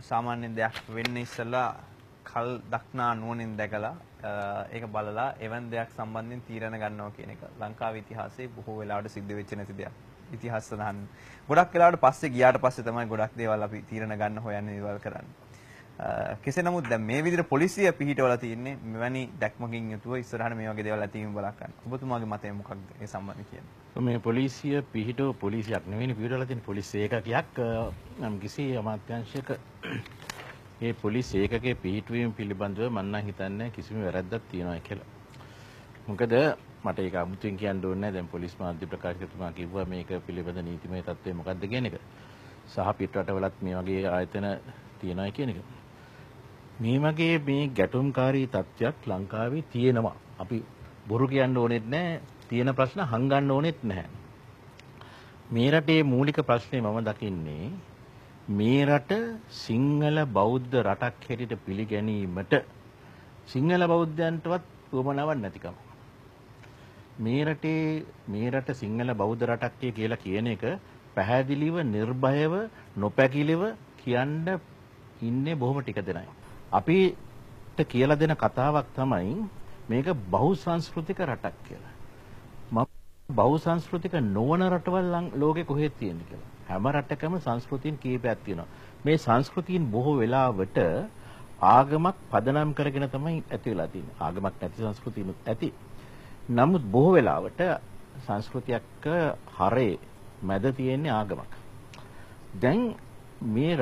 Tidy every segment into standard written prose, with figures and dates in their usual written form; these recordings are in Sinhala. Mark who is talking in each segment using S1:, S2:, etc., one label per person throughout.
S1: සාමාන්‍ය දෙයක් වෙන්න ඉස්සලා කල් දක්නා නුවණින් දැකලා ඒක බලලා එවන් දෙයක් සම්බන්ධයෙන් තීරණ ගන්නවා කියන එක ලංකාවේ ඉතිහාසයේ බොහෝ වෙලාවට සිද්ධ වෙච්ච නැති දෙයක්. ඉතිහාස සඳහන් ගොඩක් වෙලාවට පස්සේ ගියාට පස්සේ තමයි ගොඩක් දේවල් අපි තීරණ ගන්න හොයන්නේ දේවල් කරන්නේ. කෙසේ නමුත් දැන් මේ විදිහට පොලිසිය පිහිටවලා තින්නේ මෙවැනි දැක්මකින් යුතුව ඉස්සරහට මේ වගේ දේවල් ඇතිවීම බලක් ගන්න. ඔබතුමාගේ මතය මොකක්ද ඒ සම්බන්ධයෙන් කියන්නේ?
S2: මේ පොලිසිය පිහිටව පොලිසියක් නෙවෙයි පිහිටවලා තියෙන පොලිස් ඒකකයක් නම් කිසි අමාත්‍යාංශයක ඒ පොලිස් ඒකකයේ පිහිටවීම පිළිබඳව මම නම් හිතන්නේ කිසිම වැරැද්දක් තියනවා කියලා. මොකද මට ඒක අමුතුවෙන් කියන්න ඕනේ නැහැ. දැන් පොලිස් මාධ්‍ය ප්‍රකාශකතුමා කිව්වා මේක පිළිබඳ නීතිමය තත්ත්වය මොකක්ද කියන එක. සහ පිටරටවලත් මේ වගේ ආයතන තියනවා කියන එක. මේ වගේ මේ ගැටුම්කාරී තත්ත්වයක් ලංකාවේ තියෙනවා. අපි බොරු කියන්න ඕනෙත් නැහැ. තියෙන ප්‍රශ්න හංගන්න ඕනෙත් නැහැ. මේ රටේ මූලික ප්‍රශ්නේ මම දකින්නේ මේ රට සිංහල බෞද්ධ රටක් හැටියට පිළිගැනීමට සිංහල බෞද්ධයන්ටවත් උවමනාවක් නැතිකම. මේ රට සිංහල බෞද්ධ රටක් කියලා කියන එක පැහැදිලිව නිර්භයව නොපැකිලිව කියන්න ඉන්නේ බොහොම ටික දෙනයි. අපිට කියලා දෙන කතාවක් තමයි මේක බහුසංස්කෘතික රටක් කියලා. මම බහුසංස්කෘතික නොවන රටවල් ලෝකේ කොහෙද තියෙන්නේ කියලා. හැම රටකම සංස්කෘතීන් කීපයක් තියෙනවා. මේ සංස්කෘතීන් බොහෝ වෙලාවට ආගමක් පදනම් කරගෙන තමයි ඇති වෙලා තියෙන්නේ. ආගමක් නැති සංස්කෘතීනුත් ඇති. නමුත් බොහෝ වෙලාවට සංස්කෘතියක හරේ මැද තියෙන්නේ ආගමක්. දැන් මේ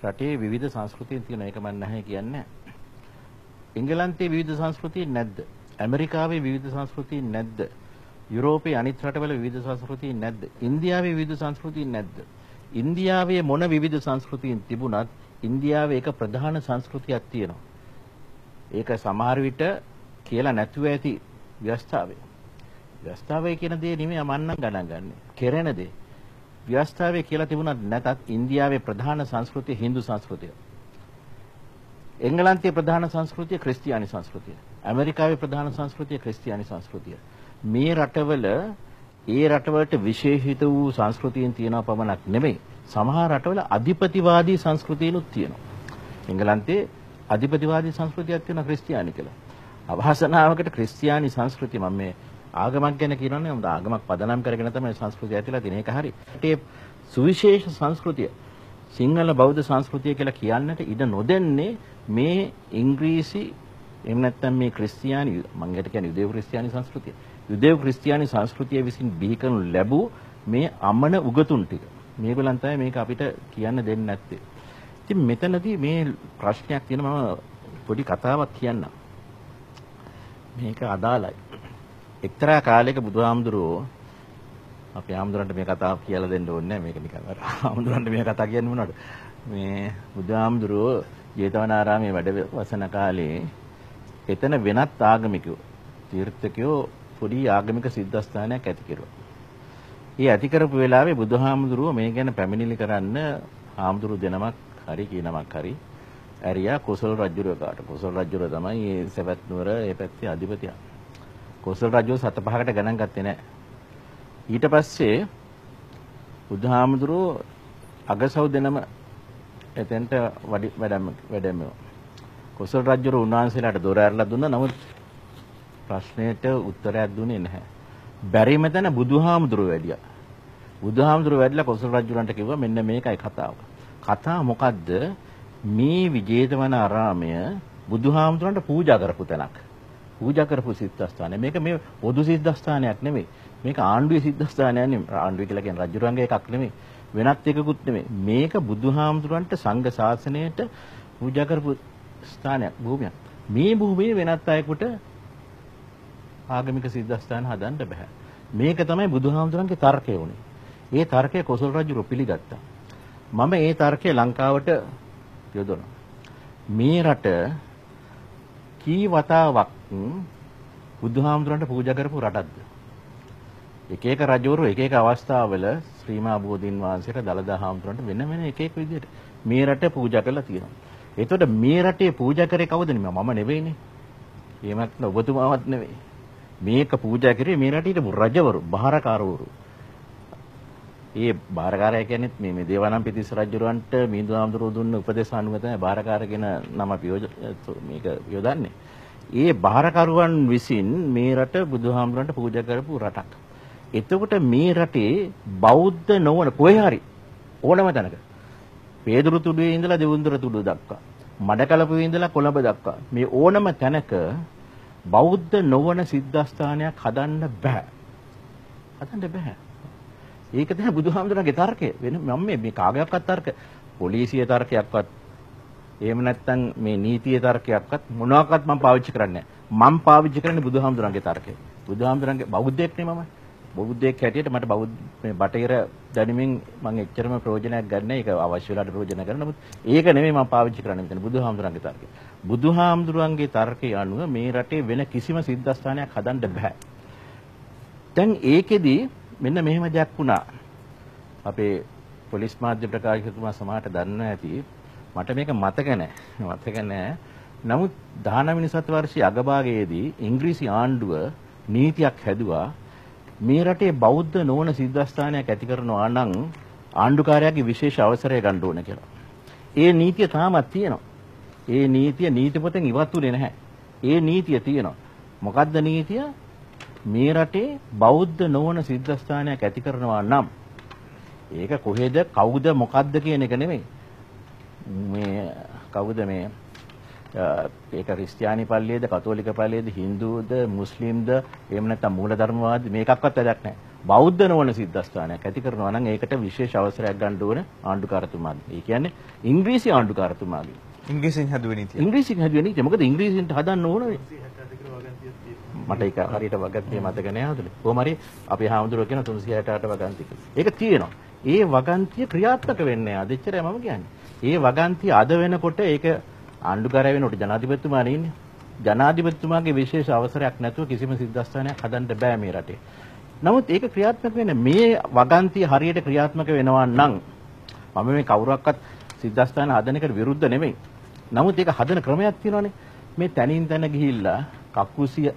S2: රටේ විවිධ සංස්කෘතීන් තියෙනවා. ඒක මම නැහැ කියන්නේ. එංගලන්තයේ විවිධ සංස්කෘතීන් නැද්ද? ඇමරිකාවේ විවිධ සංස්කෘතීන් නැද්ද? යුරෝපයේ අනිත් රටවල විවිධ සංස්කෘතීන් නැද්ද? ඉන්දියාවේ විවිධ සංස්කෘතීන් නැද්ද? ඉන්දියාවේ මොන විවිධ සංස්කෘතීන් තිබුණත් ඉන්දියාවේ එක ප්‍රධාන සංස්කෘතියක් තියෙනවා. ඒක සමහර විට කියලා නැතුව ඇති ව්‍යවස්ථාවේ. ව්‍යවස්ථාවේ කියන දේ නෙමෙයි මන්නම් ගණන් ගන්න. කෙරෙන දේ. ව්‍යවස්ථාවේ කියලා තිබුණත් නැතත් ඉන්දියාවේ ප්‍රධාන සංස්කෘතිය හින්දු සංස්කෘතිය. එංගලන්තයේ ප්‍රධාන සංස්කෘතිය ක්‍රිස්තියානි සංස්කෘතිය. ඇමරිකාවේ ප්‍රධාන සංස්කෘතිය ක්‍රිස්තියානි සංස්කෘතිය. මේ රටවල ඒ රටවලට විශේෂිත වූ සංස්කෘතීන් තියෙනවා පමණක් නෙමෙයි. සමහර රටවල අධිපතිවාදී සංස්කෘතීනුත් තියෙනවා. එංගලන්තයේ අධිපතිවාදී සංස්කෘතියක් තියෙනවා ක්‍රිස්තියානි කියලා. අවහසනාවකට ක්‍රිස්තියානි සංස්කෘතිය මම මේ ආගමක් ගැන කියනවානේ මොකද ආගමක් පදනම් කරගෙන තමයි සංස්කෘතිය ඇතිලා තියෙන එක හරි. ඒ සුවිශේෂ සංස්කෘතිය සිංහල බෞද්ධ සංස්කෘතිය කියලා කියන්නට ඉඩ නොදෙන්නේ මේ ඉංග්‍රීසි එහෙම නැත්නම් මේ ක්‍රිස්තියානි මම ගැට කියන්නේ යුදෙව් ක්‍රිස්තියානි සංස්කෘතිය. යුදෙව් ක්‍රිස්තියානි සංස්කෘතිය විසින් බිහි කරනු ලැබූ මේ අමන උගතුන් ටික. මේගොල්ලන් තමයි මේක අපිට කියන්න දෙන්නේ නැත්තේ. ඉතින් මෙතනදී මේ ප්‍රශ්නයක් තියෙන මම පොඩි කතාවක් කියන්නම්. මේක අදාළයි. එක්තරා කාලයක බුදුහාමුදුරුවෝ අපේ ආමුදුරන්ට මේ කතාව කියලා දෙන්න ඕනේ නැහැ. මේක නිකන් අර ආමුදුරන්ට මේ කතාව කියන්න මොනවද? මේ බුදුහාමුදුරුවෝ ජේතවනාරාමයේ වැඩ වසන කාලේ එතන වෙනත් ආගමිකයෝ තීර්ථකයෝ පොඩි ආගමික සිද්ධාස්ථානයක් ඇති කෙරුවා. ඒ ඇති කරපු වෙලාවේ බුදුහාමුදුරුවෝ මේ ගැන පැමිණිලි කරන්න ආමුදුරු දෙනමක් හරි කීනමක් හරි ඇරියා කොසල් රජුරකාට. කොසල් රජුර තමයි මේ සවැත් නුවර ඒ පැත්තේ අධිපතියා. කොසල් රජු 7-5කට ගණන් ගත්තේ නැහැ. ඊට පස්සේ බුදුහාමුදුරුවෝ අගසව් දෙනම එතෙන්ට වැඩම කොසල් රජුර උන්වහන්සේලාට දොර ඇරලා දුන්නා. නමුත් ප්‍රශ්නෙට උත්තරයක් දුන්නේ නැහැ. බැරි මෙතන බුදුහාමුදුරුවෝ වැඩියා. බුදුහාමුදුරුවෝ වැඩිලා කොසල් රජුරන්ට කිව්වා මෙන්න මේකයි කතාව. කතාව මොකද්ද? මේ විජේතවන ආරාමය බුදුහාමුදුරන්ට පූජා කරපු තැනක්. පූජා කරපු සිද්ධාස්ථානය. මේක මේ පොදු සිද්ධාස්ථානයක් නෙමෙයි. මේක ආණ්ඩුවේ සිද්ධාස්ථානයක් නෙමෙයි. ආණ්ඩුව කියලා කියන්නේ රජුරන්ගේ එකක් නෙමෙයි. වෙනත් එකකුත් නෙමෙයි. මේක බුදුහාමුදුරන්ට සංඝ ශාසනයට පූජා කරපු ස්ථානයක්, භූමියක්. මේ භූමියේ වෙනත් අයෙකුට ආගමික සිද්ධාස්ථාන හදන්න බෑ. මේක තමයි බුදුහාමුදුරන්ගේ තර්කය වුණේ. ඒ තර්කය කොසල් රජු පිළිගත්තා. මම ඒ තර්කය ලංකාවට යොදවනවා. මේ රට කී වතාවක් බුදුහාමුදුරන්ට පූජා කරපු රටක්ද? එක එක රජවරු එක එක අවස්ථාවල ශ්‍රීමා බෝධීන් වහන්සේට දළදා හාමුදුරන්ට වෙන වෙන එක එක විදිහට මේ රට පූජා කරලා තියෙනවා. එතකොට මේ රටේ පූජා කරේ කවුද? මම නෙවෙයිනේ. එහෙමත් ඔබතුමාවත් නෙවෙයි. මේක පූජා කරේ මේ රටේ රජවරු, බහරකාරවරු. ඒ බාරකාරය කියන්නේ මේ දේවානම්පියතිස්ස රජුරවන්ට මිහිඳු හාමුදුරුවෝ දුන්න උපදේශ අනුව තමයි බාරකාර කියන නම අපි මේක යොදන්නේ. ඒ බාරකරුවන් විසින් මේ රට බුදුහාමුදුරන්ට පූජා කරපු රටක්. එතකොට මේ රටේ බෞද්ධ නොවන කොහේ හරි ඕනම තැනක පේදුරු තුඩුවේ ඉඳලා දෙවුන්දර තුඩුව දක්වා මඩකලපුවේ ඉඳලා කොළඹ දක්වා මේ ඕනම තැනක බෞද්ධ නොවන සිද්ධාස්ථානයක් හදන්න බෑ. හදන්න බෑ. ඒක තමයි බුදුහාමුදුරන්ගේ තර්කය. වෙන මම මේ කාගයක්වත් තර්ක පොලිසිය තර්කයක්වත් එහෙම නැත්නම් මේ නීතිය තර්කයක්වත් මොනවාක්වත් මම පාවිච්චි කරන්නේ නැහැ. මම පාවිච්චි කරන්නේ බුදුහාමුදුරන්ගේ තර්කය. බුදුහාමුදුරන්ගේ බෞද්ධයෙක් නේ මම. බෞද්ධයෙක් හැටියට මට මේ බටහිර දැනුමින් මම එච්චරම ප්‍රයෝජනයක් ගන්න ඒක අවශ්‍ය වෙලාවට ප්‍රයෝජන ගන්න. නමුත් ඒක නෙමෙයි මම පාවිච්චි කරන්නේ මෙතන බුදුහාමුදුරන්ගේ තර්කය. බුදුහාමුදුරන්ගේ තර්කය අනුව මේ රටේ වෙන කිසිම සිද්ධාස්ථානයක් හදන්න බෑ. දැන් ඒකෙදි මෙන්න මෙහෙම දෙයක් වුණා. අපේ පොලිස් මාධ්‍ය ප්‍රකාශකතුමා සමහරට දන්නවා ඇති. මට මේක මතක නැහැ. නමුත් 19 වෙනි සතවර්ෂයේ අගභාගයේදී ඉංග්‍රීසි ආණ්ඩුව නීතියක් හැදුවා මේ රටේ බෞද්ධ නොවන සිද්ධාස්ථානයක් ඇති කරනවා නම් ආණ්ඩුකාරයාගේ විශේෂ අවසරය ගන්න ඕන කියලා. ඒ නීතිය තාමත් තියෙනවා. ඒ නීතිය නීති පොතෙන් ඉවත්ුනේ නැහැ. ඒ නීතිය තියෙනවා. මොකද්ද නීතිය? මේ රටේ බෞද්ධ නොවන සිද්ධාස්ථානයක් ඇති කරනවා නම් ඒක කොහෙද කවුද මොකද්ද කියන එක නෙමෙයි. මේ කවුද මේ ඒක ක්‍රිස්තියානි පල්ලියේද කතෝලික පල්ලියේද හින්දුද මුස්ලිම්ද එහෙම නැත්නම් මූලධර්මවාදී මේකක්වත් වැඩක් නැහැ. බෞද්ධ නොවන සිද්ධාස්ථානයක් ඇති කරනවා නම් ඒකට විශේෂ අවසරයක් ගන්න ඕන ආණ්ඩුකාරතුමාගේ. ඒ කියන්නේ ඉංග්‍රීසි ආණ්ඩුකාරතුමාගේ.
S1: ඉංග්‍රීසියෙන් හැදුවේ නීතිය.
S2: ඉංග්‍රීසියෙන් හැදුවේ නීතිය. මොකද ඉංග්‍රීසියෙන් හදන්න ඕනේ. මට ඒක හරියට වගන්තිය මතක නෑ හදුනේ. කොහොම හරි අපේ හාමුදුරුවෝ කියන 368 වගන්තිය. ඒක තියෙනවා. ඒ වගන්තිය ක්‍රියාත්මක වෙන්නේ නැහැ. අදෙච්චරයි මම කියන්නේ. ඒ වගන්තිය අද වෙනකොට ඒක ආණ්ඩුකාරය වෙනකොට ජනාධිපතිතුමාලා ඉන්නේ. ජනාධිපතිතුමාගේ විශේෂ අවසරයක් නැතුව කිසිම සිද්ධාස්ථානයක් හදන්න බෑ මේ රටේ. නමුත් ඒක ක්‍රියාත්මක වෙන්නේ මේ වගන්තිය හරියට ක්‍රියාත්මක වෙනවා නම් මම මේ කවුරක්වත් සිද්ධාස්ථාන හදන එකට විරුද්ධ නෙමෙයි. නමුත් ඒක හදන ක්‍රමයක් තියෙනවානේ. මේ තනින් තන ගිහිල්ලා කක්කුසිය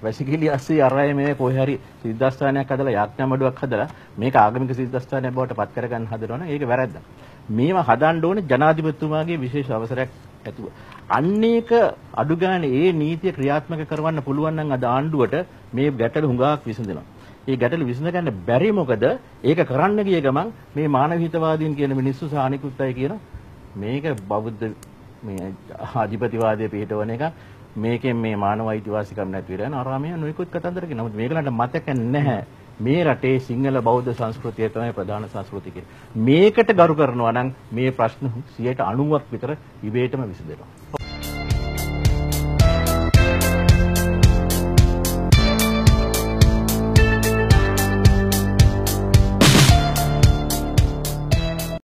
S2: වැසිකිලි ඇස්සේ අරයි මේ කොහේ හරි සිද්ධාස්ථානයක් හදලා යාඥා මඩුවක් හදලා මේක ආගමික සිද්ධාස්ථානයක් බවට පත් කරගන්න හදනවනම් ඒක වැරද්දක්. මේවා හදන්න ඕනේ ජනාධිපතිතුමාගේ විශේෂ අවසරයක් ඇතුව. අන්න ඒක අඩු ගානේ ඒ නීතිය ක්‍රියාත්මක කරවන්න පුළුවන් නම් අද ආණ්ඩුවට මේ ගැටලු හුඟක් විසඳෙනවා. ඒ ගැටලු විසඳ ගන්න බැරි මොකද ඒක කරන්න ගිය ගමන් මේ මානව හිතවාදීන් කියන මිනිස්සු සහ අනිකුත් අය කියන මේක බෞද්ධ මේ ආධිපතිවාදයේ පිටවන එක මේකෙන් මේ මානව අයිතිවාසිකම් නැති වෙලා යන ආරාමයන් නොයිකුත් කතන්දර කියන. නමුත් මේකලන්ට මතක නැහැ. මේ රටේ සිංහල බෞද්ධ සංස්කෘතිය තමයි ප්‍රධාන සංස්කෘතිය. මේකට ගරු කරනවා නම් මේ ප්‍රශ්න 90ක් විතර ඉබේටම විසඳෙනවා.